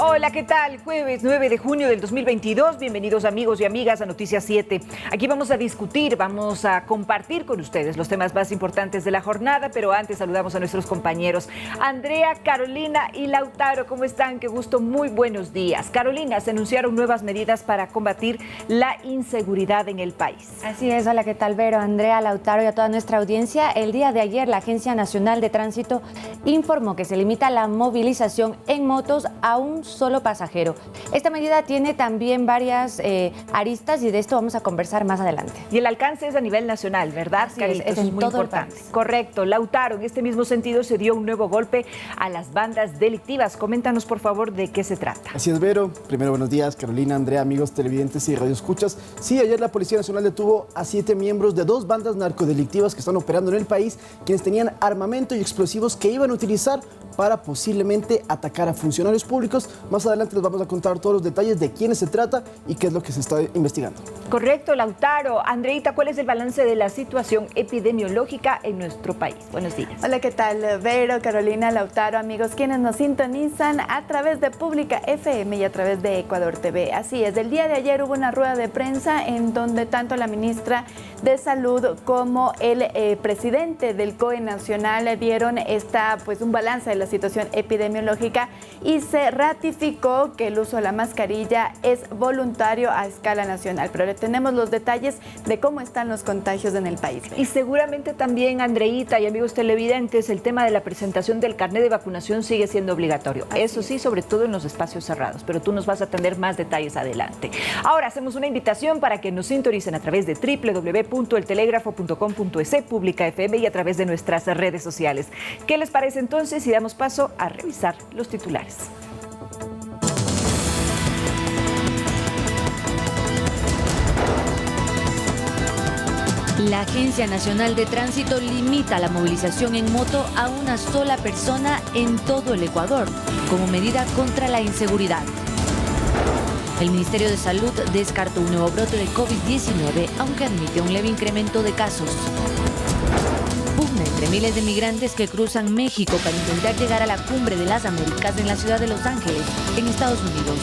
Hola, ¿qué tal? Jueves 9 de junio del 2022. Bienvenidos amigos y amigas a Noticias 7. Aquí vamos a discutir, vamos a compartir con ustedes los temas más importantes de la jornada, pero antes saludamos a nuestros compañeros. Andrea, Carolina y Lautaro, ¿cómo están? Qué gusto, muy buenos días. Carolina, se anunciaron nuevas medidas para combatir la inseguridad en el país. Así es, hola, ¿qué tal, Vero, Andrea, Lautaro y a toda nuestra audiencia? El día de ayer la Agencia Nacional de Tránsito informó que se limita la movilización en motos a un solo pasajero. Esta medida tiene también varias aristas y de esto vamos a conversar más adelante. Y el alcance es a nivel nacional, ¿verdad, Carita? Es en muy todo importante. el país. Correcto. Lautaro, en este mismo sentido se dio un nuevo golpe a las bandas delictivas. Coméntanos, por favor, de qué se trata. Así es, Vero. Primero, buenos días, Carolina, Andrea, amigos televidentes y radioescuchas. Sí, ayer la Policía Nacional detuvo a 7 miembros de 2 bandas narcodelictivas que están operando en el país, quienes tenían armamento y explosivos que iban a utilizar para posiblemente atacar a funcionarios públicos. Más adelante les vamos a contar todos los detalles de quiénes se trata y qué es lo que se está investigando. Correcto, Lautaro. Andreita, ¿cuál es el balance de la situación epidemiológica en nuestro país? Buenos días. Hola, ¿qué tal? Vero, Carolina, Lautaro, amigos, quienes nos sintonizan a través de Pública FM y a través de Ecuador TV. Así es, el día de ayer hubo una rueda de prensa en donde tanto la ministra de Salud como el presidente del COE Nacional dieron un balance de la situación epidemiológica y se ratificó que el uso de la mascarilla es voluntario a escala nacional. Pero le tenemos los detalles de cómo están los contagios en el país. Y seguramente también, Andreita y amigos televidentes, el tema de la presentación del carnet de vacunación sigue siendo obligatorio. Eso sí, sobre todo en los espacios cerrados, pero tú nos vas a tener más detalles adelante. Ahora hacemos una invitación para que nos sintonicen a través de www.eltelegrafo.com.es, Pública FM y a través de nuestras redes sociales. ¿Qué les parece entonces si damos paso a revisar los titulares? La Agencia Nacional de Tránsito limita la movilización en moto a una sola persona en todo el Ecuador, como medida contra la inseguridad. El Ministerio de Salud descartó un nuevo brote de COVID-19, aunque admite un leve incremento de casos. Pugna entre miles de migrantes que cruzan México para intentar llegar a la Cumbre de las Américas en la ciudad de Los Ángeles, en Estados Unidos.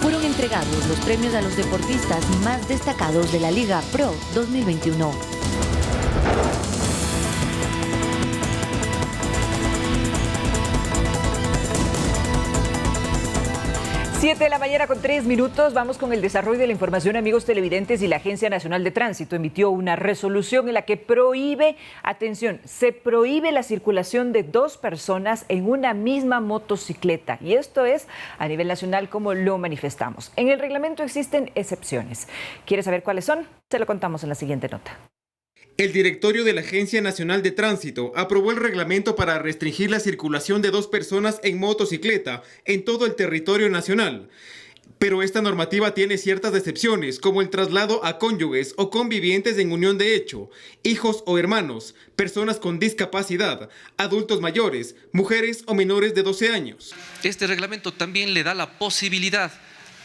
Fueron entregados los premios a los deportistas más destacados de la Liga Pro 2021. 7 de la mañana con 3 minutos. Vamos con el desarrollo de la información, amigos televidentes. Y la Agencia Nacional de Tránsito emitió una resolución en la que prohíbe, atención, se prohíbe la circulación de 2 personas en una misma motocicleta. Y esto es a nivel nacional, como lo manifestamos. En el reglamento existen excepciones. ¿Quieres saber cuáles son? Se lo contamos en la siguiente nota. El directorio de la Agencia Nacional de Tránsito aprobó el reglamento para restringir la circulación de 2 personas en motocicleta en todo el territorio nacional. Pero esta normativa tiene ciertas excepciones, como el traslado a cónyuges o convivientes en unión de hecho, hijos o hermanos, personas con discapacidad, adultos mayores, mujeres o menores de 12 años. Este reglamento también le da la posibilidad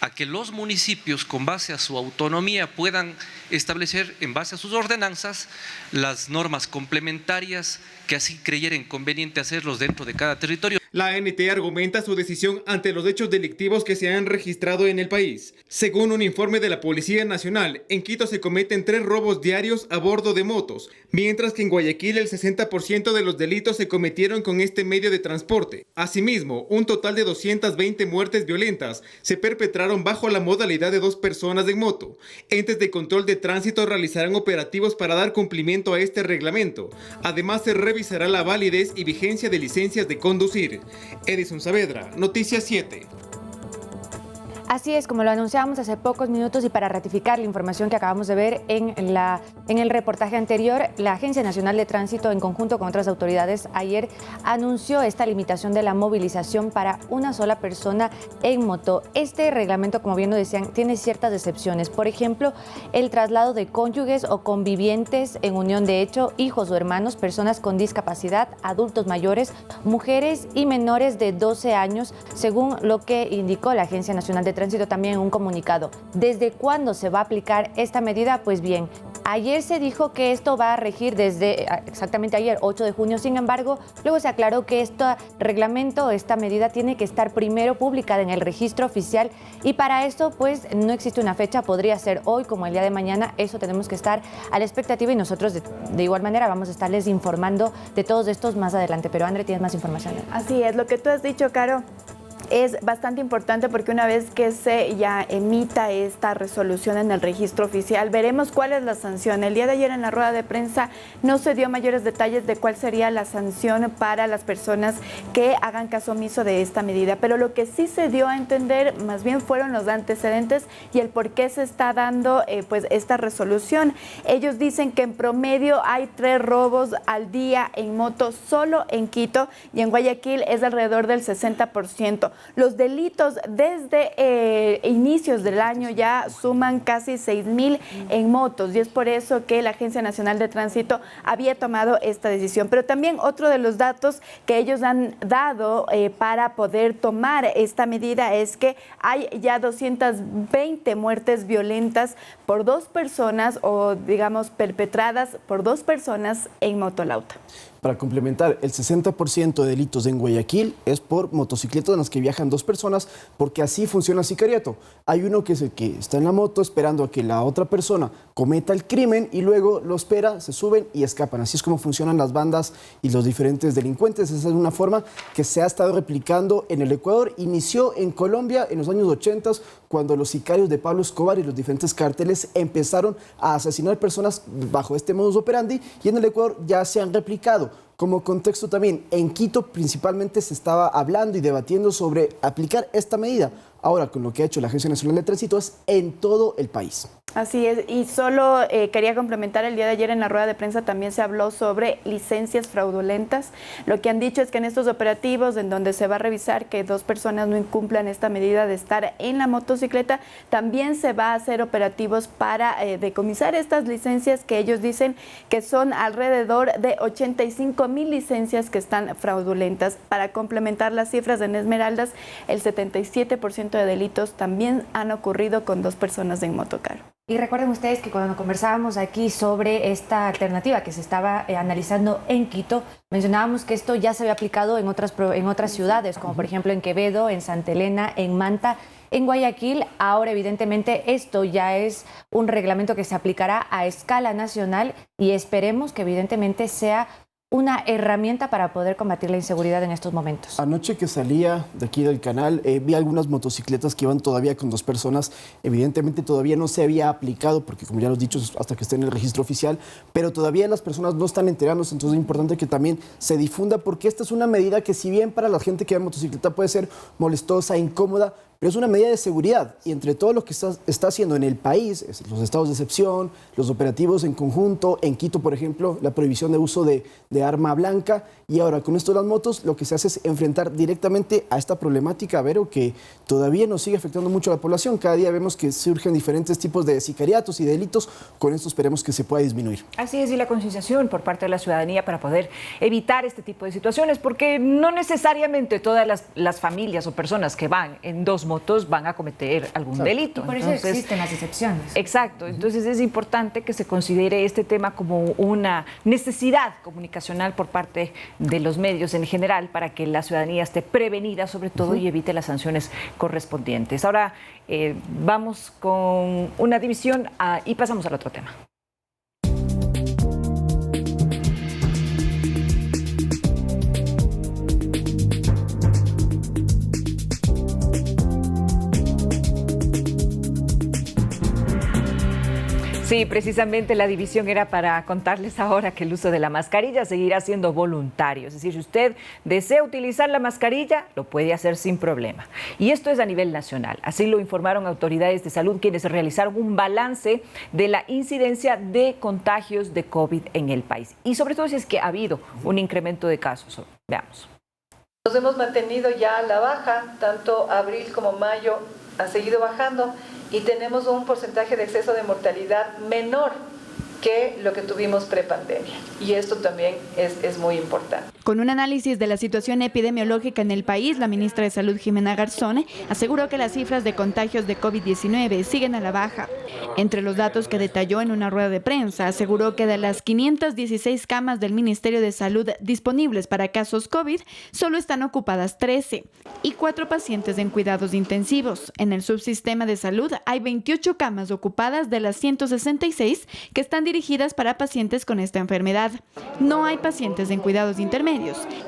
a que los municipios, con base a su autonomía, puedan establecer, en base a sus ordenanzas, las normas complementarias que así creyeren conveniente hacerlos dentro de cada territorio. La ANT argumenta su decisión ante los hechos delictivos que se han registrado en el país. Según un informe de la Policía Nacional, en Quito se cometen 3 robos diarios a bordo de motos, mientras que en Guayaquil el 60% de los delitos se cometieron con este medio de transporte. Asimismo, un total de 220 muertes violentas se perpetraron bajo la modalidad de 2 personas en moto. Entes de control de tránsito realizarán operativos para dar cumplimiento a este reglamento. Además, se revisará la validez y vigencia de licencias de conducir. Edison Saavedra, Noticias 7. Así es, como lo anunciábamos hace pocos minutos y para ratificar la información que acabamos de ver en el reportaje anterior, la Agencia Nacional de Tránsito, en conjunto con otras autoridades, ayer anunció esta limitación de la movilización para una sola persona en moto. Este reglamento, como bien lo decían, tiene ciertas excepciones. Por ejemplo, el traslado de cónyuges o convivientes en unión de hecho, hijos o hermanos, personas con discapacidad, adultos mayores, mujeres y menores de 12 años, según lo que indicó la Agencia Nacional de Tránsito también en un comunicado. ¿Desde cuándo se va a aplicar esta medida? Pues bien, ayer se dijo que esto va a regir desde exactamente ayer, 8 de junio. Sin embargo, luego se aclaró que este reglamento, esta medida tiene que estar primero publicada en el registro oficial y para esto pues no existe una fecha, podría ser hoy como el día de mañana. Eso tenemos que estar a la expectativa y nosotros de igual manera vamos a estarles informando de todos estos más adelante. Pero André, ¿tienes más información? Así es, lo que tú has dicho, Caro, es bastante importante porque una vez que se ya emita esta resolución en el registro oficial, veremos cuál es la sanción. El día de ayer en la rueda de prensa no se dio mayores detalles de cuál sería la sanción para las personas que hagan caso omiso de esta medida, pero lo que sí se dio a entender más bien fueron los antecedentes y el por qué se está dando pues esta resolución. Ellos dicen que en promedio hay 3 robos al día en moto solo en Quito y en Guayaquil es alrededor del 60%. Los delitos desde inicios del año ya suman casi 6,000 en motos y es por eso que la Agencia Nacional de Tránsito había tomado esta decisión. Pero también otro de los datos que ellos han dado para poder tomar esta medida es que hay ya 220 muertes violentas por 2 personas o digamos perpetradas por 2 personas en motolauta. Para complementar, el 60% de delitos en Guayaquil es por motocicletas en las que viajan 2 personas, porque así funciona el sicariato. Hay uno que es el que está en la moto esperando a que la otra persona cometa el crimen y luego lo espera, se suben y escapan. Así es como funcionan las bandas y los diferentes delincuentes. Esa es una forma que se ha estado replicando en el Ecuador. Inició en Colombia en los años 80, cuando los sicarios de Pablo Escobar y los diferentes cárteles empezaron a asesinar personas bajo este modus operandi y en el Ecuador ya se han replicado. Como contexto también, en Quito principalmente se estaba hablando y debatiendo sobre aplicar esta medida. Ahora, con lo que ha hecho la Agencia Nacional de Tránsito, es en todo el país. Así es, y solo quería complementar, el día de ayer en la rueda de prensa también se habló sobre licencias fraudulentas. Lo que han dicho es que en estos operativos en donde se va a revisar que 2 personas no incumplan esta medida de estar en la motocicleta, también se va a hacer operativos para decomisar estas licencias que ellos dicen que son alrededor de 85,000 licencias que están fraudulentas. Para complementar las cifras en Esmeraldas, el 77% de delitos también han ocurrido con 2 personas en motocar. Y recuerden ustedes que cuando conversábamos aquí sobre esta alternativa que se estaba analizando en Quito, mencionábamos que esto ya se había aplicado en otras ciudades, como por ejemplo en Quevedo, en Santa Elena, en Manta, en Guayaquil. Ahora evidentemente esto ya es un reglamento que se aplicará a escala nacional y esperemos que evidentemente sea una herramienta para poder combatir la inseguridad en estos momentos. Anoche que salía de aquí del canal, vi algunas motocicletas que iban todavía con 2 personas. Evidentemente todavía no se había aplicado, porque como ya lo he dicho, hasta que esté en el registro oficial, pero todavía las personas no están enterándose, entonces es importante que también se difunda, porque esta es una medida que si bien para la gente que va en motocicleta puede ser molestosa, incómoda, pero es una medida de seguridad y entre todo lo que está haciendo en el país, los estados de excepción, los operativos en conjunto, en Quito, por ejemplo, la prohibición de uso de arma blanca y ahora con esto de las motos, lo que se hace es enfrentar directamente a esta problemática, Vero, que todavía nos sigue afectando mucho a la población. Cada día vemos que surgen diferentes tipos de sicariatos y delitos, con esto esperemos que se pueda disminuir. Así es, y la concienciación por parte de la ciudadanía para poder evitar este tipo de situaciones, porque no necesariamente todas las familias o personas que van en 2 motos van a cometer algún delito. Y por eso existen las excepciones. Exacto, entonces es importante que se considere este tema como una necesidad comunicacional por parte de los medios en general para que la ciudadanía esté prevenida sobre todo y evite las sanciones correspondientes. Ahora vamos con una división y pasamos al otro tema. Sí, precisamente la división era para contarles ahora que el uso de la mascarilla seguirá siendo voluntario. Es decir, si usted desea utilizar la mascarilla, lo puede hacer sin problema. Y esto es a nivel nacional. Así lo informaron autoridades de salud quienes realizaron un balance de la incidencia de contagios de COVID en el país. Y sobre todo si es que ha habido un incremento de casos. Veamos. Nos hemos mantenido ya a la baja, tanto abril como mayo ha seguido bajando y tenemos un porcentaje de exceso de mortalidad menor que lo que tuvimos prepandemia. Y esto también es muy importante. Con un análisis de la situación epidemiológica en el país, la ministra de Salud, Jimena Garzón, aseguró que las cifras de contagios de COVID-19 siguen a la baja. Entre los datos que detalló en una rueda de prensa, aseguró que de las 516 camas del Ministerio de Salud disponibles para casos COVID, solo están ocupadas 13 y 4 pacientes en cuidados intensivos. En el subsistema de salud hay 28 camas ocupadas de las 166 que están dirigidas para pacientes con esta enfermedad. No hay pacientes en cuidados intermedios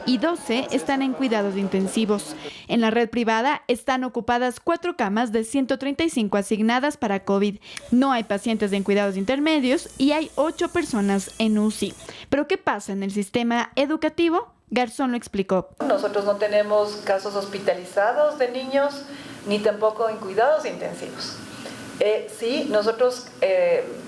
y 12 están en cuidados intensivos. En la red privada están ocupadas 4 camas de 135 asignadas para COVID. No hay pacientes en cuidados intermedios y hay 8 personas en UCI. ¿Pero qué pasa en el sistema educativo? Garzón lo explicó. Nosotros no tenemos casos hospitalizados de niños ni tampoco en cuidados intensivos. Sí, nosotros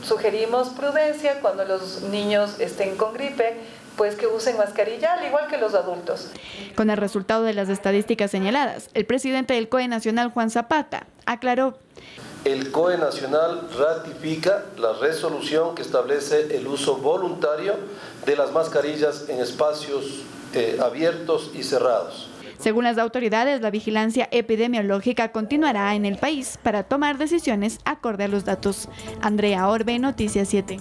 sugerimos prudencia cuando los niños estén con gripe, pues que usen mascarilla, al igual que los adultos. Con el resultado de las estadísticas señaladas, el presidente del COE Nacional, Juan Zapata, aclaró: el COE Nacional ratifica la resolución que establece el uso voluntario de las mascarillas en espacios abiertos y cerrados. Según las autoridades, la vigilancia epidemiológica continuará en el país para tomar decisiones acorde a los datos. Andrea Orbe, Noticias 7.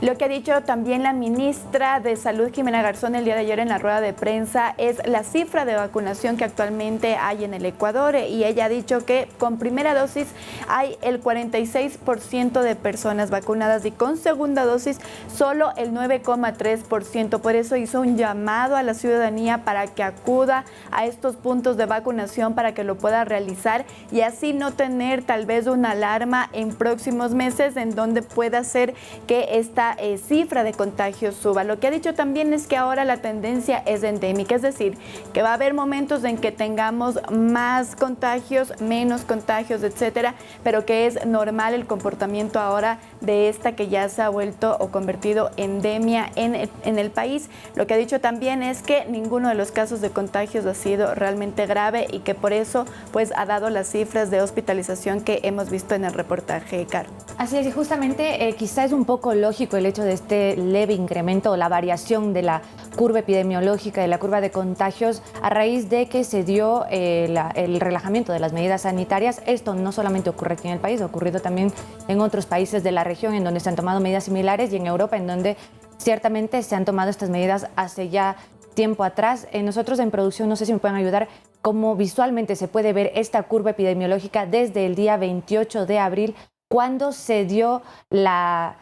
Lo que ha dicho también la ministra de Salud, Jimena Garzón, el día de ayer en la rueda de prensa es la cifra de vacunación que actualmente hay en el Ecuador, y ella ha dicho que con primera dosis hay el 46% de personas vacunadas y con segunda dosis solo el 9,3%. Por eso hizo un llamado a la ciudadanía para que acuda a estos puntos de vacunación para que lo pueda realizar y así no tener tal vez una alarma en próximos meses en donde pueda ser que esta cifra de contagios suba. Lo que ha dicho también es que ahora la tendencia es endémica, es decir, que va a haber momentos en que tengamos más contagios, menos contagios, etcétera, pero que es normal el comportamiento ahora de esta que ya se ha vuelto o convertido endemia en el país. Lo que ha dicho también es que ninguno de los casos de contagios ha sido realmente grave y que por eso pues ha dado las cifras de hospitalización que hemos visto en el reportaje, Caro. Así es, y justamente quizá es un poco lógico el hecho de este leve incremento o la variación de la curva epidemiológica, de la curva de contagios, a raíz de que se dio el relajamiento de las medidas sanitarias. Esto no solamente ocurre aquí en el país, ha ocurrido también en otros países de la región en donde se han tomado medidas similares y en Europa en donde ciertamente se han tomado estas medidas hace ya tiempo atrás. Nosotros en producción, no sé si me pueden ayudar, cómo visualmente se puede ver esta curva epidemiológica desde el día 28 de abril, cuando se dio la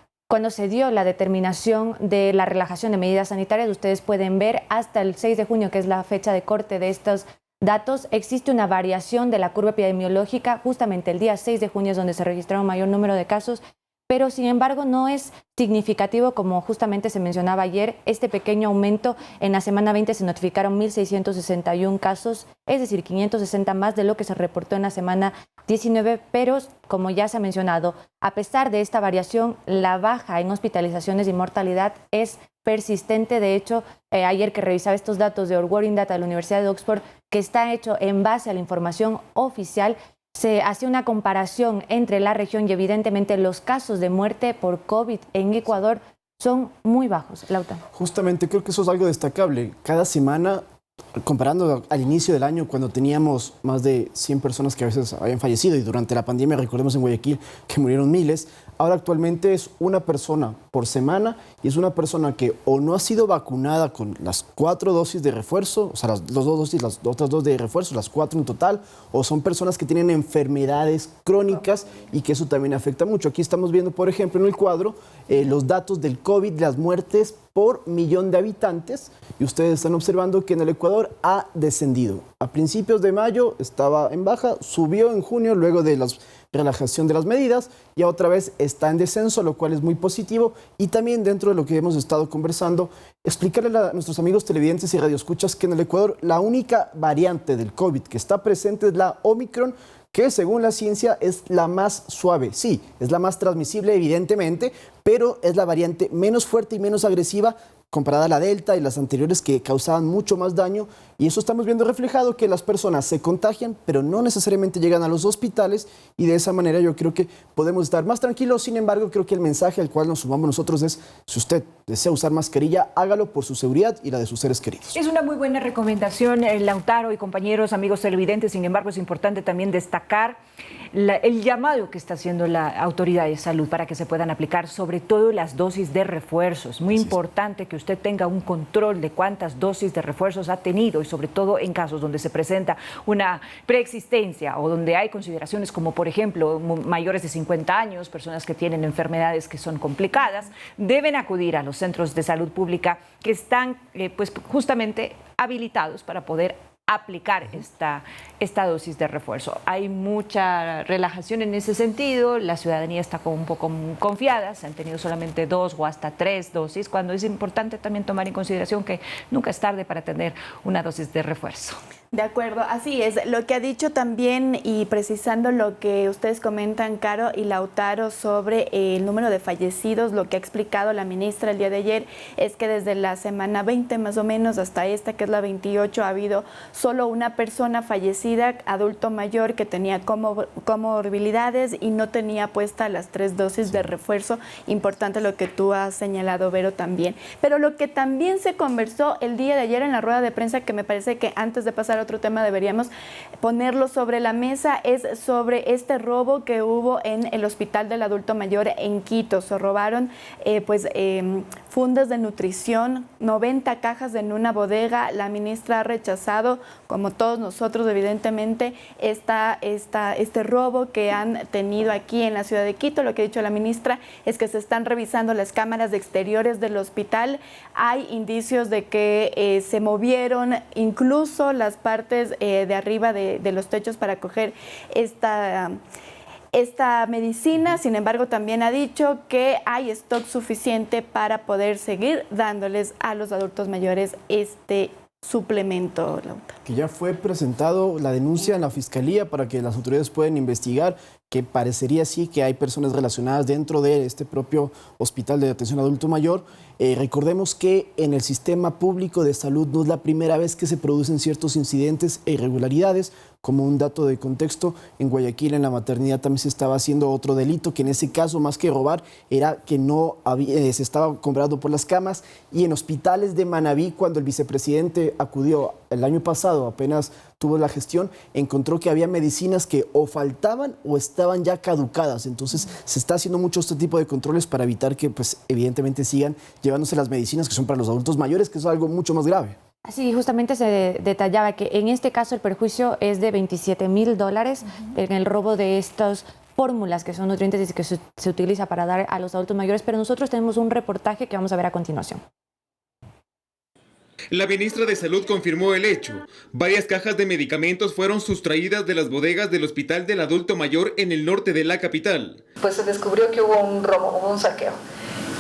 determinación de la relajación de medidas sanitarias. Ustedes pueden ver hasta el 6 de junio, que es la fecha de corte de estos datos, existe una variación de la curva epidemiológica. Justamente el día 6 de junio es donde se registraron mayor número de casos, pero sin embargo no es significativo, como justamente se mencionaba ayer, este pequeño aumento. En la semana 20 se notificaron 1.661 casos, es decir, 560 más de lo que se reportó en la semana 19, pero como ya se ha mencionado, a pesar de esta variación, la baja en hospitalizaciones y mortalidad es persistente. De hecho, ayer que revisaba estos datos de Working Data de la Universidad de Oxford, que está hecho en base a la información oficial, se hace una comparación entre la región y evidentemente los casos de muerte por COVID en Ecuador son muy bajos. Lauta. Justamente creo que eso es algo destacable. Cada semana, comparando al inicio del año, cuando teníamos más de 100 personas que a veces habían fallecido, y durante la pandemia, recordemos en Guayaquil que murieron miles, ahora actualmente es una persona por semana, y es una persona que o no ha sido vacunada con las 4 dosis de refuerzo, o sea, las 2 dosis, las otras 2 de refuerzo, las 4 en total, o son personas que tienen enfermedades crónicas y que eso también afecta mucho. Aquí estamos viendo, por ejemplo, en el cuadro, los datos del COVID, las muertes por millón de habitantes, y ustedes están observando que en el Ecuador ha descendido. A principios de mayo estaba en baja, subió en junio luego de la relajación de las medidas, y otra vez está en descenso, lo cual es muy positivo. Y también, dentro de lo que hemos estado conversando, explicarle a nuestros amigos televidentes y radioescuchas que en el Ecuador la única variante del COVID que está presente es la Omicron, que según la ciencia es la más suave. Sí, es la más transmisible evidentemente, pero es la variante menos fuerte y menos agresiva comparada a la Delta y las anteriores que causaban mucho más daño, y eso estamos viendo reflejado, que las personas se contagian, pero no necesariamente llegan a los hospitales, y de esa manera yo creo que podemos estar más tranquilos. Sin embargo, creo que el mensaje al cual nos sumamos nosotros es, si usted desea usar mascarilla, hágalo por su seguridad y la de sus seres queridos. Es una muy buena recomendación, Lautaro y compañeros, amigos televidentes. Sin embargo, es importante también destacar el llamado que está haciendo la autoridad de salud para que se puedan aplicar sobre todo las dosis de refuerzo. Es muy importante que usted tenga un control de cuántas dosis de refuerzos ha tenido, y sobre todo en casos donde se presenta una preexistencia o donde hay consideraciones como, por ejemplo, mayores de 50 años, personas que tienen enfermedades que son complicadas, deben acudir a los centros de salud pública que están pues justamente habilitados para poder aplicar esta dosis de refuerzo. Hay mucha relajación en ese sentido, la ciudadanía está un poco confiada, se han tenido solamente 2 o hasta 3 dosis, cuando es importante también tomar en consideración que nunca es tarde para tener una dosis de refuerzo. De acuerdo, así es. Lo que ha dicho también, y precisando lo que ustedes comentan, Caro y Lautaro, sobre el número de fallecidos, lo que ha explicado la ministra el día de ayer es que desde la semana 20 más o menos hasta esta, que es la 28, ha habido solo una persona fallecida, adulto mayor, que tenía comorbilidades y no tenía puesta las 3 dosis de refuerzo. Importante lo que tú has señalado, Vero, también. Pero lo que también se conversó el día de ayer en la rueda de prensa, que me parece que antes de pasar a otro tema deberíamos ponerlo sobre la mesa, es sobre este robo que hubo en el Hospital del Adulto Mayor en Quito. Se robaron fundas de nutrición, 90 cajas en una bodega. La ministra ha rechazado, como todos nosotros evidentemente, este robo que han tenido aquí en la ciudad de Quito. Lo que ha dicho la ministra es que se están revisando las cámaras de exteriores del hospital. Hay indicios de que se movieron incluso las partes de arriba de los techos para coger esta medicina. Sin embargo, también ha dicho que hay stock suficiente para poder seguir dándoles a los adultos mayores este suplemento, Lauta. Que ya fue presentado la denuncia en la Fiscalía para que las autoridades puedan investigar, que parecería sí que hay personas relacionadas dentro de este propio hospital de atención adulto mayor. Recordemos que en el sistema público de salud no es la primera vez que se producen ciertos incidentes e irregularidades. Como un dato de contexto, en Guayaquil, en la maternidad, también se estaba haciendo otro delito, que en ese caso, más que robar, era que no se estaba cobrando por las camas. Y en hospitales de Manabí, cuando el vicepresidente acudió el año pasado, apenas tuvo la gestión, encontró que había medicinas que o faltaban o estaban ya caducadas. Entonces se está haciendo mucho este tipo de controles para evitar que, pues, evidentemente sigan llevándose las medicinas que son para los adultos mayores, que es algo mucho más grave. Sí, justamente se detallaba que en este caso el perjuicio es de $27,000 en el robo de estas fórmulas que son nutrientes y que se utiliza para dar a los adultos mayores, pero nosotros tenemos un reportaje que vamos a ver a continuación. La ministra de Salud confirmó el hecho. Varias cajas de medicamentos fueron sustraídas de las bodegas del Hospital del Adulto Mayor en el norte de la capital. Pues se descubrió que hubo un robo, hubo un saqueo.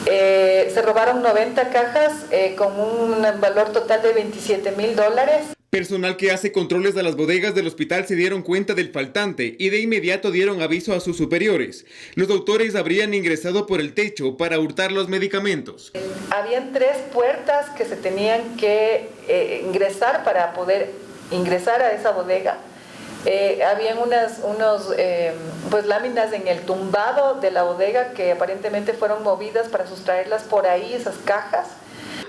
Se robaron 90 cajas con un valor total de $27,000. Personal que hace controles de las bodegas del hospital se dieron cuenta del faltante y de inmediato dieron aviso a sus superiores. Los autores habrían ingresado por el techo para hurtar los medicamentos. Habían 3 puertas que se tenían que ingresar para poder ingresar a esa bodega. Habían unas láminas en el tumbado de la bodega que aparentemente fueron movidas para sustraerlas por ahí, esas cajas.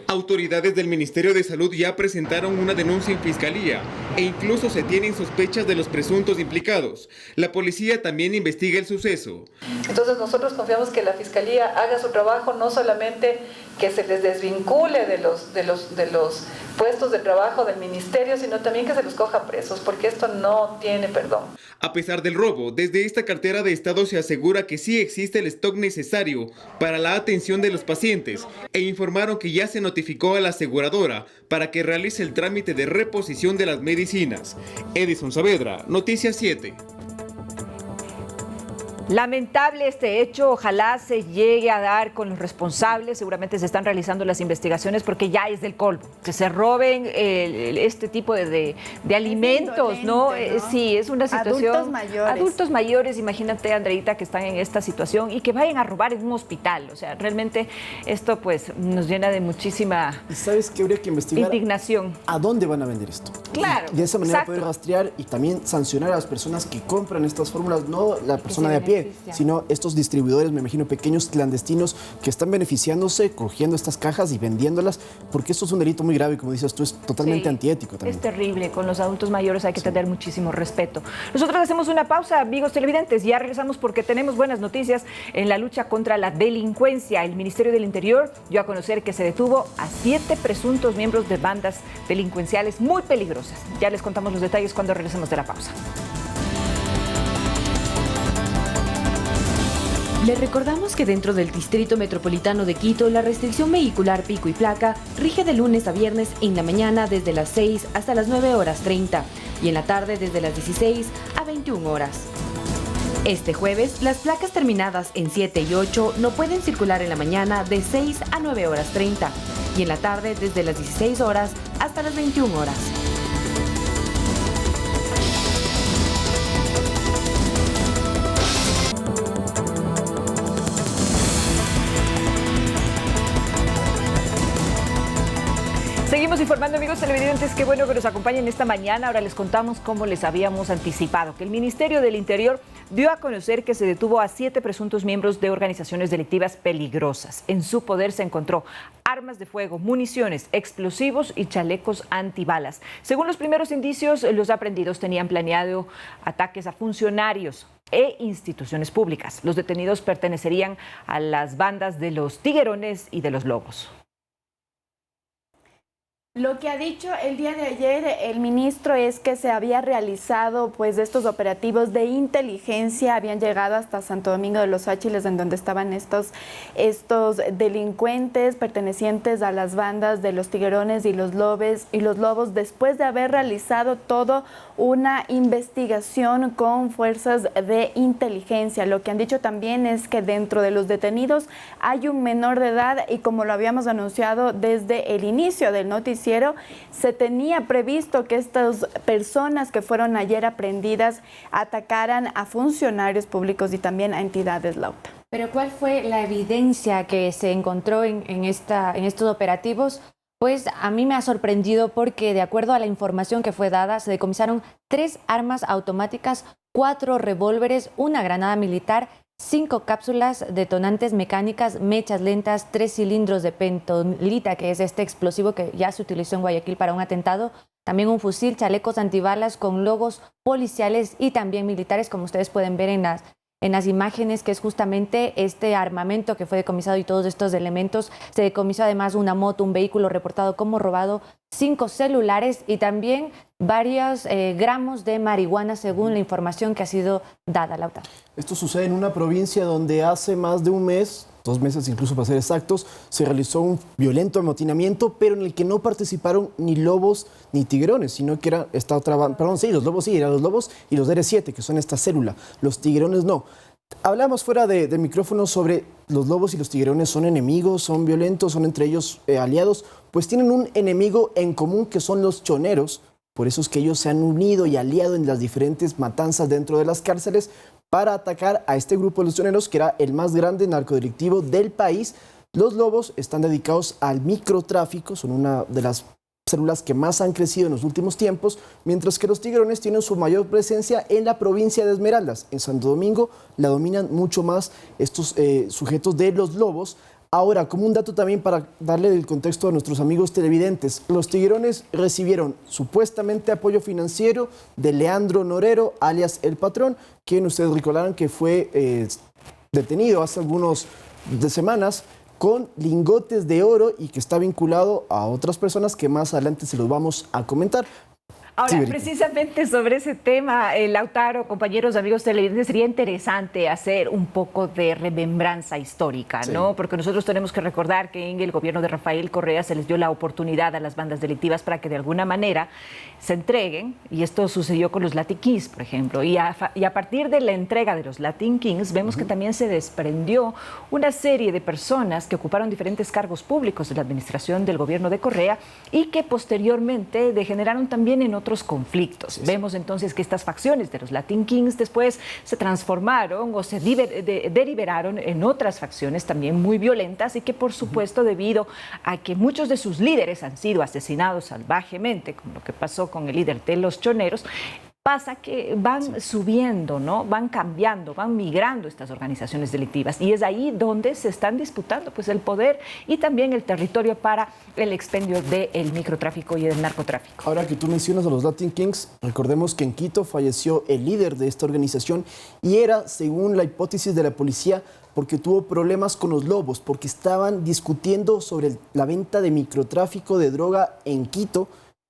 Autoridades del Ministerio de Salud ya presentaron una denuncia en Fiscalía e incluso se tienen sospechas de los presuntos implicados. La policía también investiga el suceso. Entonces nosotros confiamos que la Fiscalía haga su trabajo, no solamente que se les desvincule de los puestos de trabajo del ministerio, sino también que se los coja presos, porque esto no tiene perdón. A pesar del robo, desde esta cartera de Estado se asegura que sí existe el stock necesario para la atención de los pacientes e informaron que ya se notificó a la aseguradora para que realice el trámite de reposición de las medicinas. Edison Saavedra, Noticias 7. Lamentable este hecho, ojalá se llegue a dar con los responsables, seguramente se están realizando las investigaciones porque ya es del colmo, que se roben este tipo de alimentos, ¿no? Sí, es una situación... Adultos mayores, imagínate, Andreita, que están en esta situación y que vayan a robar en un hospital, o sea, realmente esto pues nos llena de muchísima... ¿Y sabes qué habría que investigar? Indignación. ¿A dónde van a vender esto? Claro. Y de esa manera poder rastrear y también sancionar a las personas que compran estas fórmulas, no la persona de a pie, sino estos distribuidores, me imagino, pequeños clandestinos que están beneficiándose, cogiendo estas cajas y vendiéndolas, porque esto es un delito muy grave, como dices tú, es totalmente antiético también. Es terrible, con los adultos mayores hay que tener muchísimo respeto. Nosotros hacemos una pausa, amigos televidentes, ya regresamos porque tenemos buenas noticias en la lucha contra la delincuencia. El Ministerio del Interior dio a conocer que se detuvo a 7 presuntos miembros de bandas delincuenciales muy peligrosas. Ya les contamos los detalles cuando regresemos de la pausa. Les recordamos que dentro del Distrito Metropolitano de Quito, la restricción vehicular pico y placa rige de lunes a viernes en la mañana desde las 6 hasta las 9:30 y en la tarde desde las 16 a 21 horas. Este jueves, las placas terminadas en 7 y 8 no pueden circular en la mañana de 6 a 9:30 y en la tarde desde las 16 horas hasta las 21 horas. Seguimos informando, amigos televidentes, qué bueno que nos acompañen esta mañana. Ahora les contamos cómo les habíamos anticipado, que el Ministerio del Interior dio a conocer que se detuvo a 7 presuntos miembros de organizaciones delictivas peligrosas. En su poder se encontró armas de fuego, municiones, explosivos y chalecos antibalas. Según los primeros indicios, los aprehendidos tenían planeado ataques a funcionarios e instituciones públicas. Los detenidos pertenecerían a las bandas de los Tiguerones y de los Lobos. Lo que ha dicho el día de ayer el ministro es que se había realizado pues estos operativos de inteligencia, habían llegado hasta Santo Domingo de los Áchiles, en donde estaban estos delincuentes pertenecientes a las bandas de los Tiguerones y los Lobos, después de haber realizado toda una investigación con fuerzas de inteligencia. Lo que han dicho también es que dentro de los detenidos hay un menor de edad y, como lo habíamos anunciado desde el inicio del noticiero, se tenía previsto que estas personas que fueron ayer aprehendidas atacaran a funcionarios públicos y también a entidades, Lauta. Pero ¿cuál fue la evidencia que se encontró en estos operativos? Pues a mí me ha sorprendido porque, de acuerdo a la información que fue dada, se decomisaron 3 armas automáticas, 4 revólveres, una granada militar, 5 cápsulas detonantes mecánicas, mechas lentas, 3 cilindros de pentolita, que es este explosivo que ya se utilizó en Guayaquil para un atentado, también un fusil, chalecos antibalas con logos policiales y también militares, como ustedes pueden ver en las imágenes, que es justamente este armamento que fue decomisado y todos estos elementos. Se decomisó además una moto, un vehículo reportado como robado, 5 celulares y también varios gramos de marihuana, según la información que ha sido dada, Lauta. Esto sucede en una provincia donde hace más de un mes, 2 meses incluso para ser exactos, se realizó un violento amotinamiento, pero en el que no participaron ni lobos ni tiguerones, sino que era esta otra banda. Perdón, sí, los lobos sí, eran los lobos y los DR7, que son esta célula. Los tiguerones no. Hablamos fuera de micrófono sobre los lobos y los tiguerones. ¿Son enemigos? ¿Son violentos? ¿Son entre ellos aliados? Pues tienen un enemigo en común, que son los choneros. Por eso es que ellos se han unido y aliado en las diferentes matanzas dentro de las cárceles para atacar a este grupo de los choneros, que era el más grande narcodelictivo del país. Los lobos están dedicados al microtráfico, son una de las células que más han crecido en los últimos tiempos, mientras que los tiguerones tienen su mayor presencia en la provincia de Esmeraldas. En Santo Domingo la dominan mucho más estos sujetos de los lobos. Ahora, como un dato también para darle el contexto a nuestros amigos televidentes, los tiguerones recibieron supuestamente apoyo financiero de Leandro Norero, alias El Patrón, quien ustedes recordarán que fue detenido hace algunas semanas con lingotes de oro y que está vinculado a otras personas que más adelante se los vamos a comentar. Ahora, precisamente sobre ese tema, Lautaro, compañeros, amigos televidentes, sería interesante hacer un poco de remembranza histórica, ¿no? Porque nosotros tenemos que recordar que en el gobierno de Rafael Correa se les dio la oportunidad a las bandas delictivas para que de alguna manera se entreguen, y esto sucedió con los Latin Kings, por ejemplo, y a partir de la entrega de los Latin Kings vemos que también se desprendió una serie de personas que ocuparon diferentes cargos públicos de la administración del gobierno de Correa y que posteriormente degeneraron también en otros conflictos. Vemos entonces que estas facciones de los Latin Kings después se transformaron o se deliberaron en otras facciones también muy violentas y que por supuesto debido a que muchos de sus líderes han sido asesinados salvajemente, como lo que pasó con el líder de los choneros, pasa que van subiendo, ¿no? Van cambiando, van migrando estas organizaciones delictivas y es ahí donde se están disputando pues el poder y también el territorio para el expendio del microtráfico y del narcotráfico. Ahora que tú mencionas a los Latin Kings, recordemos que en Quito falleció el líder de esta organización y era, según la hipótesis de la policía, porque tuvo problemas con los lobos, porque estaban discutiendo sobre la venta de microtráfico de droga en Quito.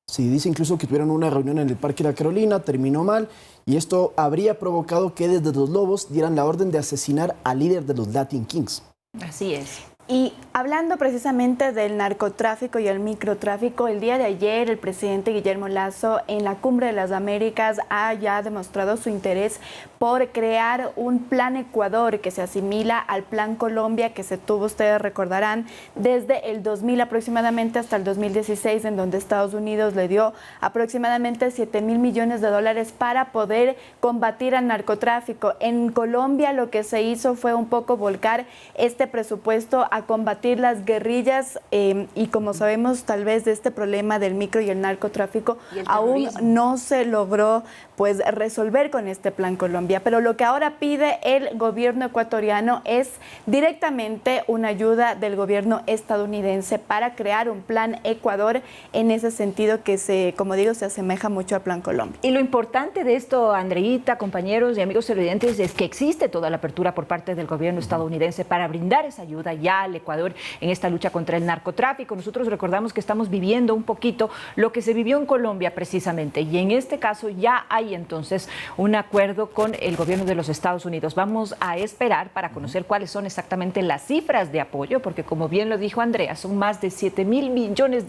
Se dice incluso que tuvieron una reunión en el Parque de la Carolina, terminó mal, y esto habría provocado que desde los lobos dieran la orden de asesinar al líder de los Latin Kings. Así es. Y hablando precisamente del narcotráfico y el microtráfico, el día de ayer el presidente Guillermo Lasso en la Cumbre de las Américas ha ya demostrado su interés por crear un plan Ecuador que se asimila al plan Colombia que se tuvo, ustedes recordarán, desde el 2000 aproximadamente hasta el 2016, en donde Estados Unidos le dio aproximadamente $7.000 millones para poder combatir al narcotráfico. En Colombia lo que se hizo fue un poco volcar este presupuesto a combatir las guerrillas y como sabemos tal vez de este problema del micro y el narcotráfico aún no se logró pues resolver con este plan Colombia, pero lo que ahora pide el gobierno ecuatoriano es directamente una ayuda del gobierno estadounidense para crear un plan Ecuador en ese sentido que se, como digo, se asemeja mucho al plan Colombia. Y lo importante de esto, Andreita, compañeros y amigos televidentes, es que existe toda la apertura por parte del gobierno estadounidense para brindar esa ayuda ya al Ecuador en esta lucha contra el narcotráfico. Nosotros recordamos que estamos viviendo un poquito lo que se vivió en Colombia precisamente, y en este caso ya hay entonces un acuerdo con el gobierno de los Estados Unidos. Vamos a esperar para conocer cuáles son exactamente las cifras de apoyo, porque como bien lo dijo Andrea, son más de $7.000 millones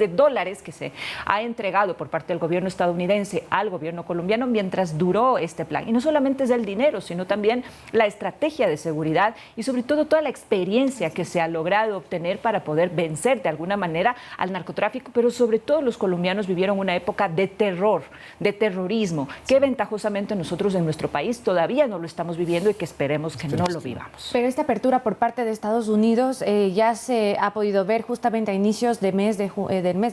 que se ha entregado por parte del gobierno estadounidense al gobierno colombiano mientras duró este plan. Y no solamente es el dinero, sino también la estrategia de seguridad y sobre todo toda la experiencia que se ha logrado obtener para poder vencer de alguna manera al narcotráfico, pero sobre todo los colombianos vivieron una época de terror, de terrorismo, que ventajosamente nosotros en nuestro país todavía no lo estamos viviendo y que esperemos que no lo vivamos. Pero esta apertura por parte de Estados Unidos ya se ha podido ver justamente a inicios del mes de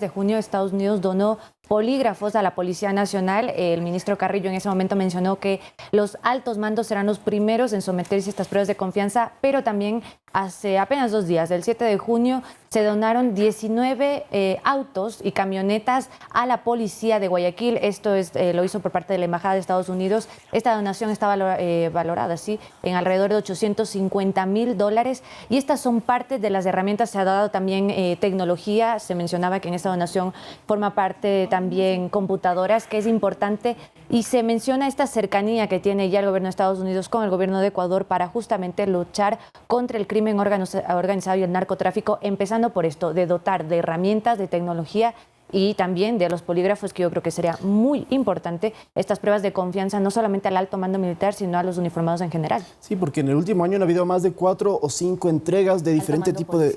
junio. Estados Unidos donó polígrafos a la Policía Nacional. El ministro Carrillo en ese momento mencionó que los altos mandos serán los primeros en someterse a estas pruebas de confianza, pero también hace apenas 2 días, el 7 de junio, se donaron 19 autos y camionetas a la policía de Guayaquil. Esto lo hizo por parte de la Embajada de Estados Unidos. Esta donación está valorada en alrededor de $850.000 y estas son parte de las herramientas. Se ha dado también tecnología. Se mencionaba que en esta donación forma parte también computadoras, que es importante, y se menciona esta cercanía que tiene ya el gobierno de Estados Unidos con el gobierno de Ecuador para justamente luchar contra el crimen organizado y el narcotráfico, empezando por esto, de dotar de herramientas, de tecnología y también de los polígrafos, que yo creo que sería muy importante estas pruebas de confianza, no solamente al alto mando militar, sino a los uniformados en general. Sí, porque en el último año han habido más de 4 o 5 entregas de diferente tipo de...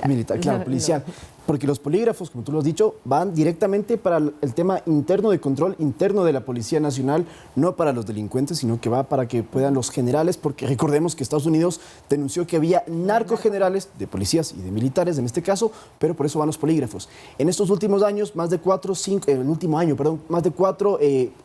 Militar, claro, policial. Porque los polígrafos, como tú lo has dicho, van directamente para el tema interno de control interno de la Policía Nacional, no para los delincuentes, sino que va para que puedan los generales, porque recordemos que Estados Unidos denunció que había narcogenerales de policías y de militares, en este caso, pero por eso van los polígrafos. En estos últimos años, más de 4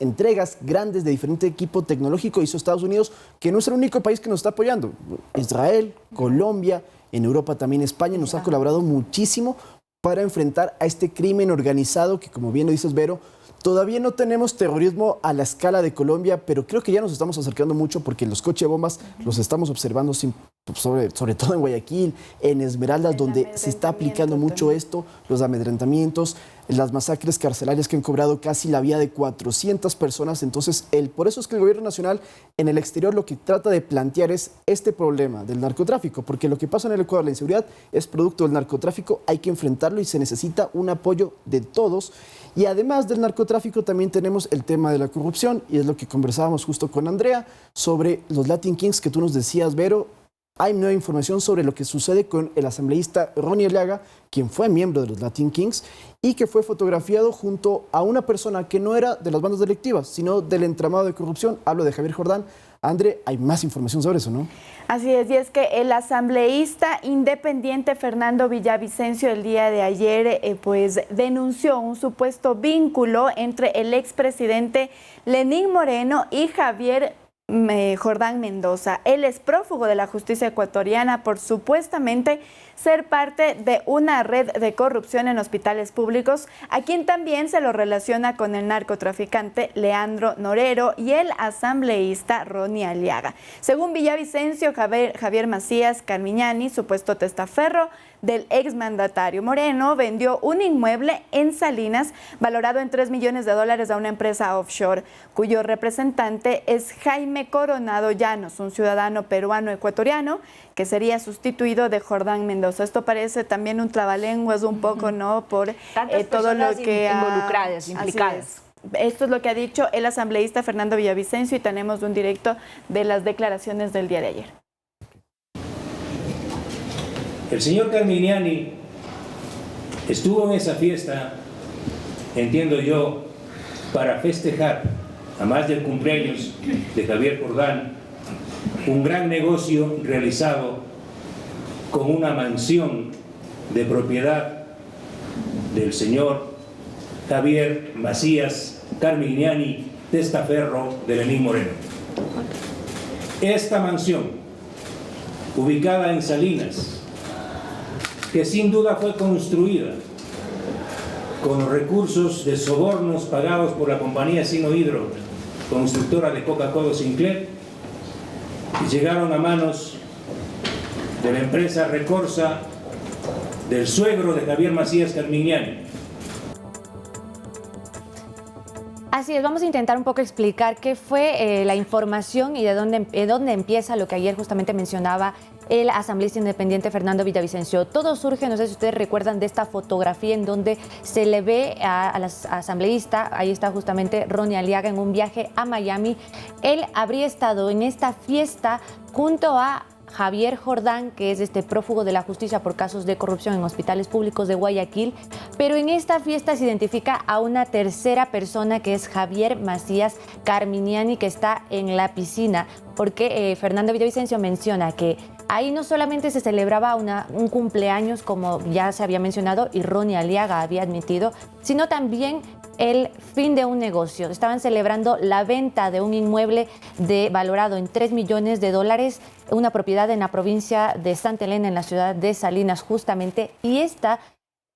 entregas grandes de diferente equipo tecnológico hizo Estados Unidos, que no es el único país que nos está apoyando. Israel, Colombia, en Europa también España nos ha colaborado muchísimo para enfrentar a este crimen organizado que, como bien lo dices, Vero, todavía no tenemos terrorismo a la escala de Colombia, pero creo que ya nos estamos acercando mucho porque los coches bombas los estamos observando sobre todo en Guayaquil, en Esmeraldas, donde se está aplicando mucho esto, los amedrentamientos, las masacres carcelarias que han cobrado casi la vida de 400 personas. Entonces, por eso es que el gobierno nacional en el exterior lo que trata de plantear es este problema del narcotráfico, porque lo que pasa en el Ecuador, la inseguridad, es producto del narcotráfico, hay que enfrentarlo y se necesita un apoyo de todos. Y además del narcotráfico también tenemos el tema de la corrupción, y es lo que conversábamos justo con Andrea sobre los Latin Kings que tú nos decías, Vero. Hay nueva información sobre lo que sucede con el asambleísta Ronnie Aliaga, quien fue miembro de los Latin Kings y que fue fotografiado junto a una persona que no era de las bandas delictivas, sino del entramado de corrupción. Hablo de Javier Jordán. André, hay más información sobre eso, ¿no? Así es, y es que el asambleísta independiente Fernando Villavicencio el día de ayer pues denunció un supuesto vínculo entre el expresidente Lenín Moreno y Javier Jordán Mendoza. Él es prófugo de la justicia ecuatoriana por supuestamente ser parte de una red de corrupción en hospitales públicos, a quien también se lo relaciona con el narcotraficante Leandro Norero y el asambleísta Ronnie Aliaga. Según Villavicencio, Javier Macías Carmiñani, supuesto testaferro del exmandatario Moreno, vendió un inmueble en Salinas valorado en $3 millones a una empresa offshore, cuyo representante es Jaime Coronado Llanos, un ciudadano peruano ecuatoriano que sería sustituido de Jordán Mendoza. Esto parece también un trabalenguas un poco, ¿no? Por todo lo que involucradas, implicadas. Esto es lo que ha dicho el asambleísta Fernando Villavicencio y tenemos un directo de las declaraciones del día de ayer. El señor Carmignani estuvo en esa fiesta, entiendo yo, para festejar, a más del cumpleaños de Javier Jordán, un gran negocio realizado con una mansión de propiedad del señor Javier Macías Carmignani, testaferro de Lenín Moreno. Esta mansión, ubicada en Salinas, que sin duda fue construida con los recursos de sobornos pagados por la compañía Sinohydro, constructora de Coca-Cola Sinclair, y llegaron a manos de la empresa Recorsa del suegro de Javier Macías Carmignani. Así es, vamos a intentar un poco explicar qué fue la información y de dónde empieza lo que ayer justamente mencionaba el asambleísta independiente Fernando Villavicencio. Todo surge, no sé si ustedes recuerdan, de esta fotografía en donde se le ve al asambleísta, ahí está justamente Ronnie Aliaga en un viaje a Miami. Él habría estado en esta fiesta junto a Javier Jordán, que es prófugo de la justicia por casos de corrupción en hospitales públicos de Guayaquil, pero en esta fiesta se identifica a una tercera persona que es Javier Macías Carmignani, que está en la piscina, porque Fernando Villavicencio menciona que ahí no solamente se celebraba un cumpleaños, como ya se había mencionado y Ronnie Aliaga había admitido, sino también el fin de un negocio. Estaban celebrando la venta de un inmueble valorado en $3 millones, una propiedad en la provincia de Santa Elena, en la ciudad de Salinas justamente, y esta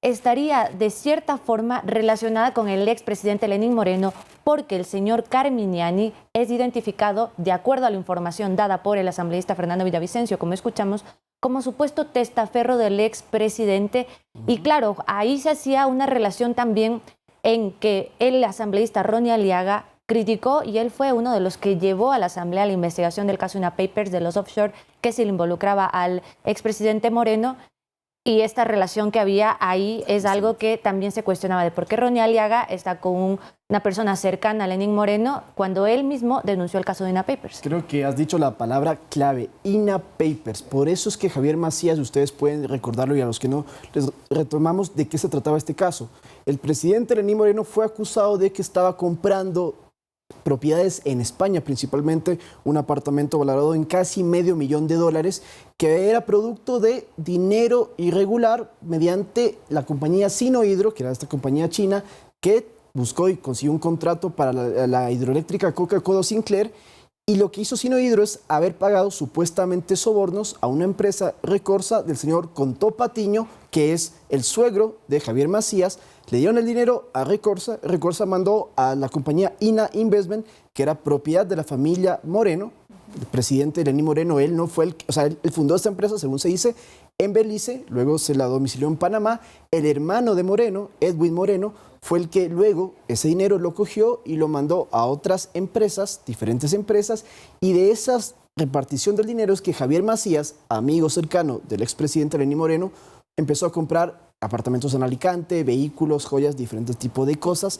estaría de cierta forma relacionada con el expresidente Lenín Moreno, porque el señor Carmignani es identificado, de acuerdo a la información dada por el asambleísta Fernando Villavicencio, como escuchamos, como supuesto testaferro del expresidente. Y claro, ahí se hacía una relación también en que el asambleísta Ronnie Aliaga criticó, y él fue uno de los que llevó a la Asamblea la investigación del caso Una Papers de los offshore, que se le involucraba al expresidente Moreno, y esta relación que había ahí es algo que también se cuestionaba de por qué Ronnie Aliaga está con una persona cercana a Lenín Moreno cuando él mismo denunció el caso de INA Papers. Creo que has dicho la palabra clave, INA Papers. Por eso es que Javier Macías, ustedes pueden recordarlo y a los que no, les retomamos de qué se trataba este caso. El presidente Lenín Moreno fue acusado de que estaba comprando propiedades en España, principalmente un apartamento valorado en casi $500 000, que era producto de dinero irregular mediante la compañía Sinohydro, que era esta compañía china, que buscó y consiguió un contrato para la hidroeléctrica Coca-Cola Sinclair. Y lo que hizo Sinohydro es haber pagado supuestamente sobornos a una empresa Recorsa del señor Contó Patiño, que es el suegro de Javier Macías. Le dieron el dinero a Recorsa, Recorsa mandó a la compañía INA Investment, que era propiedad de la familia Moreno, presidente Lenín Moreno, él no fue él fundó esta empresa, según se dice, en Belice, luego se la domicilió en Panamá. El hermano de Moreno, Edwin Moreno, fue el que luego ese dinero lo cogió y lo mandó a otras empresas, diferentes empresas, y de esa repartición del dinero es que Javier Macías, amigo cercano del expresidente Lenín Moreno, empezó a comprar apartamentos en Alicante, vehículos, joyas, diferentes tipos de cosas.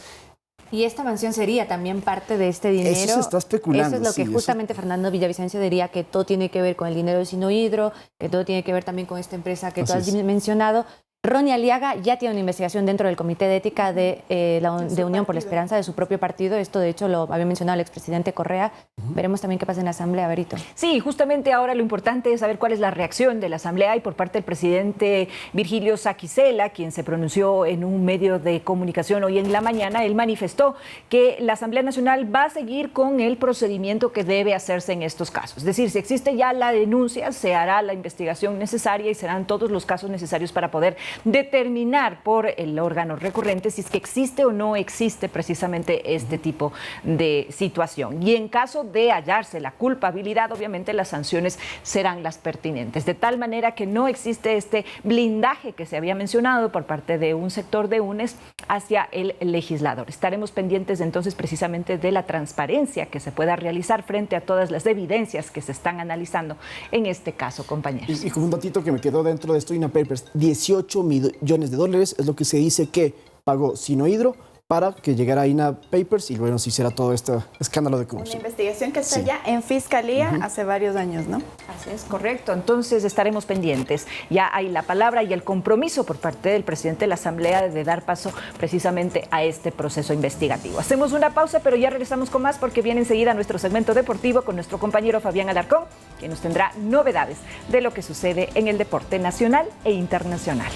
Y esta mansión sería también parte de este dinero. Eso se está especulando. Eso es lo que justamente Fernando Villavicencio diría, que todo tiene que ver con el dinero de Sinohydro, que todo tiene que ver también con esta empresa que tú has mencionado. Ronnie Aliaga ya tiene una investigación dentro del Comité de Ética de Unión por la Esperanza, de su propio partido. Esto, de hecho, lo había mencionado el expresidente Correa. Veremos también qué pasa en la Asamblea, Berito. Sí, justamente ahora lo importante es saber cuál es la reacción de la Asamblea y por parte del presidente Virgilio Saquicela, quien se pronunció en un medio de comunicación hoy en la mañana. Él manifestó que la Asamblea Nacional va a seguir con el procedimiento que debe hacerse en estos casos. Es decir, si existe ya la denuncia, se hará la investigación necesaria y serán todos los casos necesarios para poder determinar por el órgano recurrente si es que existe o no existe precisamente este tipo de situación. Y en caso de hallarse la culpabilidad, obviamente las sanciones serán las pertinentes. De tal manera que no existe este blindaje que se había mencionado por parte de un sector de UNES hacia el legislador. Estaremos pendientes entonces precisamente de la transparencia que se pueda realizar frente a todas las evidencias que se están analizando en este caso, compañeros. Y como un datito que me quedó dentro de esto, INA Papers, 18 millones de dólares es lo que se dice que pagó Sinohydro para que llegara a INA Papers y luego se hiciera todo este escándalo de corrupción. Una investigación que está ya en Fiscalía hace varios años, ¿no? Así es, correcto. Entonces estaremos pendientes. Ya hay la palabra y el compromiso por parte del presidente de la Asamblea de dar paso precisamente a este proceso investigativo. Hacemos una pausa, pero ya regresamos con más porque viene enseguida nuestro segmento deportivo con nuestro compañero Fabián Alarcón, quien nos tendrá novedades de lo que sucede en el deporte nacional e internacional.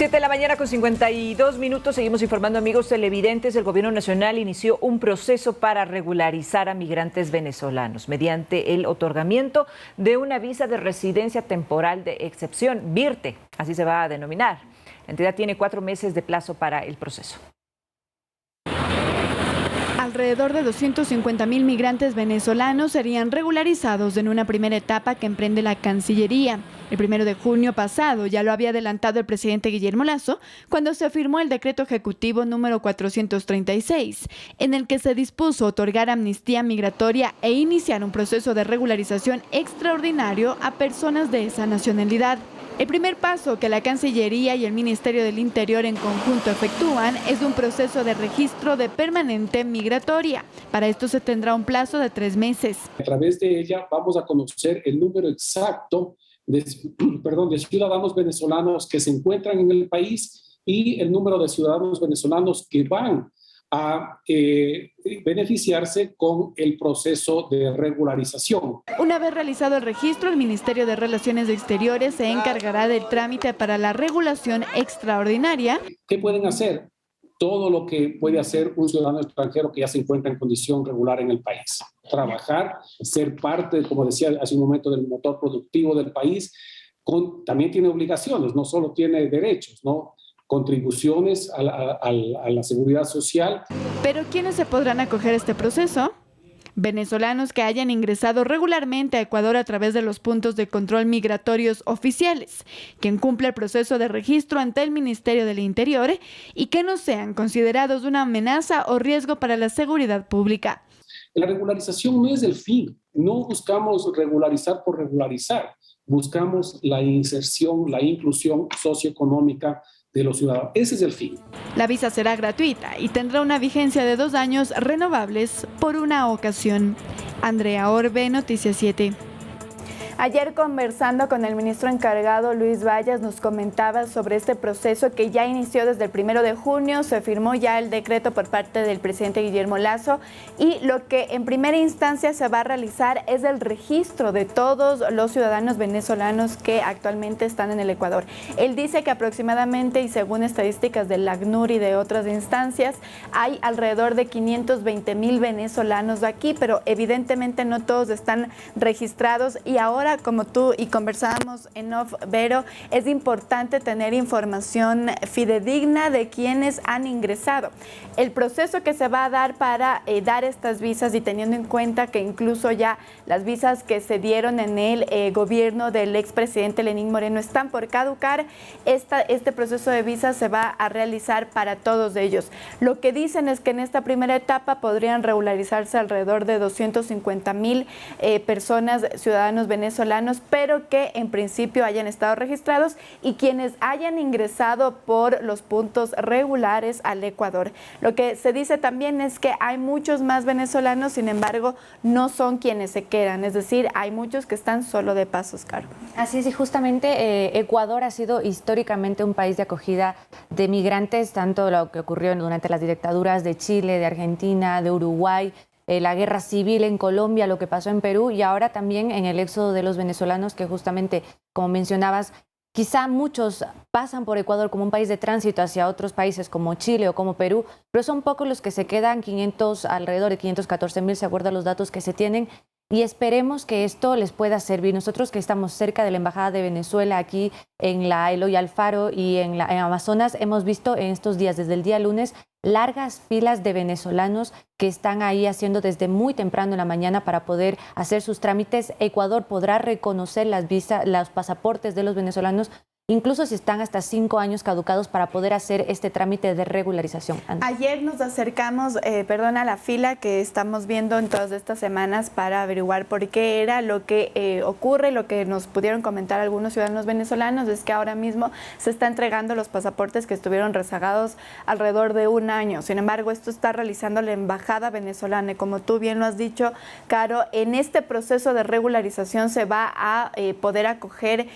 De la mañana con 52 minutos, seguimos informando, amigos televidentes. El gobierno nacional inició un proceso para regularizar a migrantes venezolanos mediante el otorgamiento de una visa de residencia temporal de excepción, VIRTE, así se va a denominar. La entidad tiene 4 meses de plazo para el proceso. Alrededor de 250.000 migrantes venezolanos serían regularizados en una primera etapa que emprende la Cancillería. El 1 de junio pasado ya lo había adelantado el presidente Guillermo Lasso cuando se firmó el decreto ejecutivo número 436, en el que se dispuso otorgar amnistía migratoria e iniciar un proceso de regularización extraordinario a personas de esa nacionalidad. El primer paso que la Cancillería y el Ministerio del Interior en conjunto efectúan es un proceso de registro de permanente migratoria. Para esto se tendrá un plazo de 3 meses. A través de ella vamos a conocer el número exacto de ciudadanos venezolanos que se encuentran en el país y el número de ciudadanos venezolanos que van a beneficiarse con el proceso de regularización. Una vez realizado el registro, el Ministerio de Relaciones Exteriores se encargará del trámite para la regulación extraordinaria. ¿Qué pueden hacer? Todo lo que puede hacer un ciudadano extranjero que ya se encuentra en condición regular en el país. Trabajar, ser parte, como decía hace un momento, del motor productivo del país. También tiene obligaciones, no solo tiene derechos, ¿no? Contribuciones a la seguridad social. ¿Pero quiénes se podrán acoger a este proceso? Venezolanos que hayan ingresado regularmente a Ecuador a través de los puntos de control migratorios oficiales, quien cumpla el proceso de registro ante el Ministerio del Interior y que no sean considerados una amenaza o riesgo para la seguridad pública. La regularización no es el fin, no buscamos regularizar por regularizar, buscamos la inserción, la inclusión socioeconómica de los ciudadanos. Ese es el fin. La visa será gratuita y tendrá una vigencia de 2 años renovables por una ocasión. Andrea Orbe, Noticias 7. Ayer conversando con el ministro encargado Luis Vallas nos comentaba sobre este proceso que ya inició desde el 1 de junio, se firmó ya el decreto por parte del presidente Guillermo Lasso y lo que en primera instancia se va a realizar es el registro de todos los ciudadanos venezolanos que actualmente están en el Ecuador. Él dice que aproximadamente, y según estadísticas del ACNUR y de otras instancias, hay alrededor de 520,000 venezolanos aquí, pero evidentemente no todos están registrados y ahora, como tú y conversábamos en off, Vero, es importante tener información fidedigna de quienes han ingresado. El proceso que se va a dar para dar estas visas y teniendo en cuenta que incluso ya las visas que se dieron en el gobierno del expresidente Lenín Moreno están por caducar, este proceso de visas se va a realizar para todos ellos. Lo que dicen es que en esta primera etapa podrían regularizarse alrededor de 250,000 personas, ciudadanos venezolanos, pero que en principio hayan estado registrados y quienes hayan ingresado por los puntos regulares al Ecuador. Lo que se dice también es que hay muchos más venezolanos, sin embargo, no son quienes se quedan, es decir, hay muchos que están solo de paso, Caro. Así es, y justamente Ecuador ha sido históricamente un país de acogida de migrantes, tanto lo que ocurrió durante las dictaduras de Chile, de Argentina, de Uruguay, la guerra civil en Colombia, lo que pasó en Perú y ahora también en el éxodo de los venezolanos que justamente, como mencionabas, quizá muchos pasan por Ecuador como un país de tránsito hacia otros países como Chile o como Perú, pero son pocos los que se quedan, alrededor de 514,000, se acuerdan los datos que se tienen, y esperemos que esto les pueda servir. Nosotros que estamos cerca de la Embajada de Venezuela aquí en la Eloy Alfaro y en Amazonas, hemos visto en estos días, desde el día lunes, largas filas de venezolanos que están ahí haciendo desde muy temprano en la mañana para poder hacer sus trámites. Ecuador podrá reconocer las visas, los pasaportes de los venezolanos, incluso si están hasta 5 años caducados, para poder hacer este trámite de regularización. Ayer nos acercamos, a la fila que estamos viendo en todas estas semanas para averiguar por qué era lo que ocurre. Lo que nos pudieron comentar algunos ciudadanos venezolanos es que ahora mismo se está entregando los pasaportes que estuvieron rezagados alrededor de 1 año. Sin embargo, esto está realizando la Embajada venezolana y como tú bien lo has dicho, Caro, en este proceso de regularización se va a poder acoger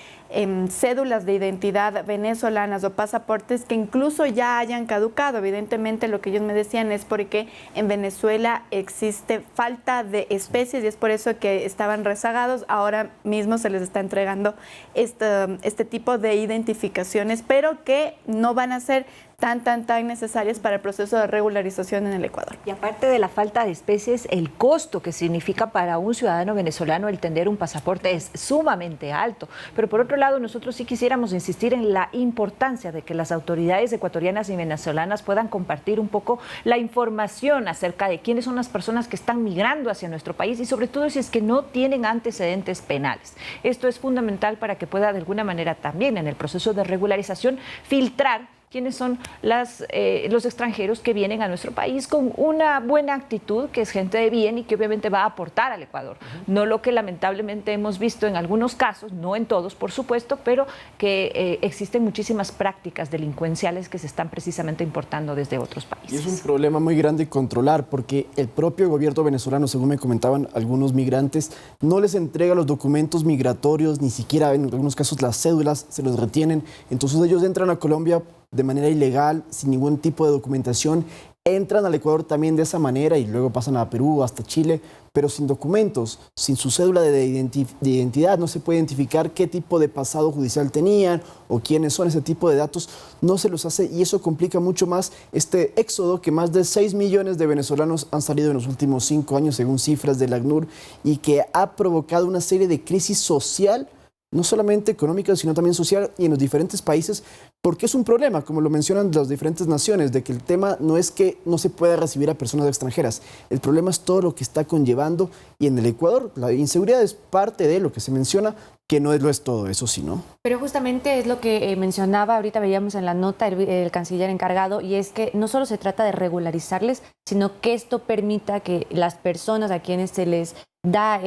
cédulas de identidad venezolanas o pasaportes que incluso ya hayan caducado. Evidentemente lo que ellos me decían es porque en Venezuela existe falta de especies y es por eso que estaban rezagados. Ahora mismo se les está entregando este tipo de identificaciones, pero que no van a ser tan necesarias para el proceso de regularización en el Ecuador. Y aparte de la falta de especies, el costo que significa para un ciudadano venezolano el tener un pasaporte es sumamente alto. Pero por otro lado, nosotros sí quisiéramos insistir en la importancia de que las autoridades ecuatorianas y venezolanas puedan compartir un poco la información acerca de quiénes son las personas que están migrando hacia nuestro país y sobre todo si es que no tienen antecedentes penales. Esto es fundamental para que pueda de alguna manera también en el proceso de regularización filtrar quiénes son los extranjeros que vienen a nuestro país con una buena actitud, que es gente de bien y que obviamente va a aportar al Ecuador. No lo que lamentablemente hemos visto en algunos casos, no en todos por supuesto, pero que existen muchísimas prácticas delincuenciales que se están precisamente importando desde otros países. Y es un problema muy grande controlar porque el propio gobierno venezolano, según me comentaban algunos migrantes, no les entrega los documentos migratorios, ni siquiera en algunos casos las cédulas se los retienen. Entonces ellos entran a Colombia de manera ilegal, sin ningún tipo de documentación, entran al Ecuador también de esa manera y luego pasan a Perú, hasta Chile, pero sin documentos, sin su cédula de identidad, no se puede identificar qué tipo de pasado judicial tenían o quiénes son, ese tipo de datos no se los hace y eso complica mucho más este éxodo que más de 6 millones de venezolanos han salido en los últimos 5 años, según cifras del ACNUR, y que ha provocado una serie de crisis social, no solamente económica, sino también social y en los diferentes países, porque es un problema, como lo mencionan las diferentes naciones, de que el tema no es que no se pueda recibir a personas extranjeras, el problema es todo lo que está conllevando y en el Ecuador la inseguridad es parte de lo que se menciona, que no es todo eso, sino. Pero justamente es lo que mencionaba, ahorita veíamos en la nota el canciller encargado, y es que no solo se trata de regularizarles, sino que esto permita que las personas a quienes se les da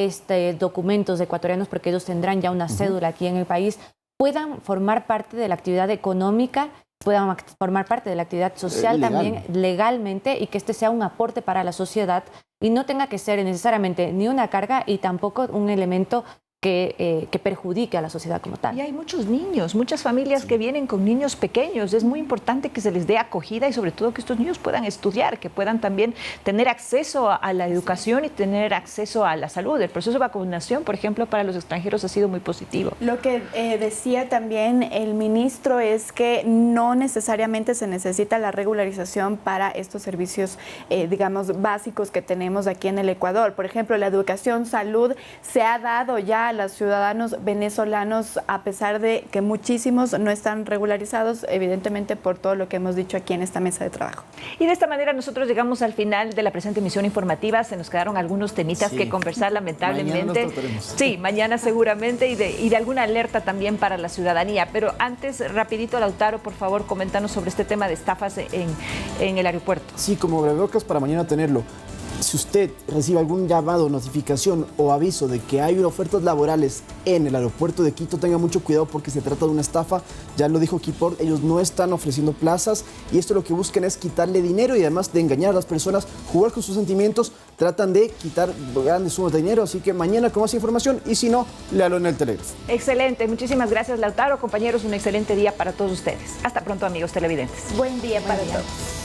documentos ecuatorianos, porque ellos tendrán ya una cédula aquí en el país, puedan formar parte de la actividad económica, puedan formar parte de la actividad social también legalmente y que este sea un aporte para la sociedad y no tenga que ser necesariamente ni una carga y tampoco un elemento que perjudique a la sociedad como tal. Y hay muchos niños, muchas familias que vienen con niños pequeños. Es muy importante que se les dé acogida y sobre todo que estos niños puedan estudiar, que puedan también tener acceso a la educación y tener acceso a la salud. El proceso de vacunación, por ejemplo, para los extranjeros ha sido muy positivo. Lo que decía también el ministro es que no necesariamente se necesita la regularización para estos servicios, digamos, básicos que tenemos aquí en el Ecuador. Por ejemplo, la educación, salud, se ha dado ya a los ciudadanos venezolanos, a pesar de que muchísimos no están regularizados, evidentemente por todo lo que hemos dicho aquí en esta mesa de trabajo. Y de esta manera nosotros llegamos al final de la presente emisión informativa. Se nos quedaron algunos temitas que conversar, lamentablemente. Sí, mañana seguramente, y de alguna alerta también para la ciudadanía. Pero antes, rapidito, Lautaro, por favor, coméntanos sobre este tema de estafas en el aeropuerto. Sí, como abrebocas para mañana tenerlo. Si usted recibe algún llamado, notificación o aviso de que hay ofertas laborales en el aeropuerto de Quito, tenga mucho cuidado porque se trata de una estafa. Ya lo dijo Keyport, ellos no están ofreciendo plazas y esto lo que buscan es quitarle dinero y además de engañar a las personas, jugar con sus sentimientos, tratan de quitar grandes sumas de dinero. Así que mañana con más información y si no, léalo en el telégrafo. Excelente, muchísimas gracias, Lautaro. Compañeros, un excelente día para todos ustedes. Hasta pronto, amigos televidentes. Buen día para todos.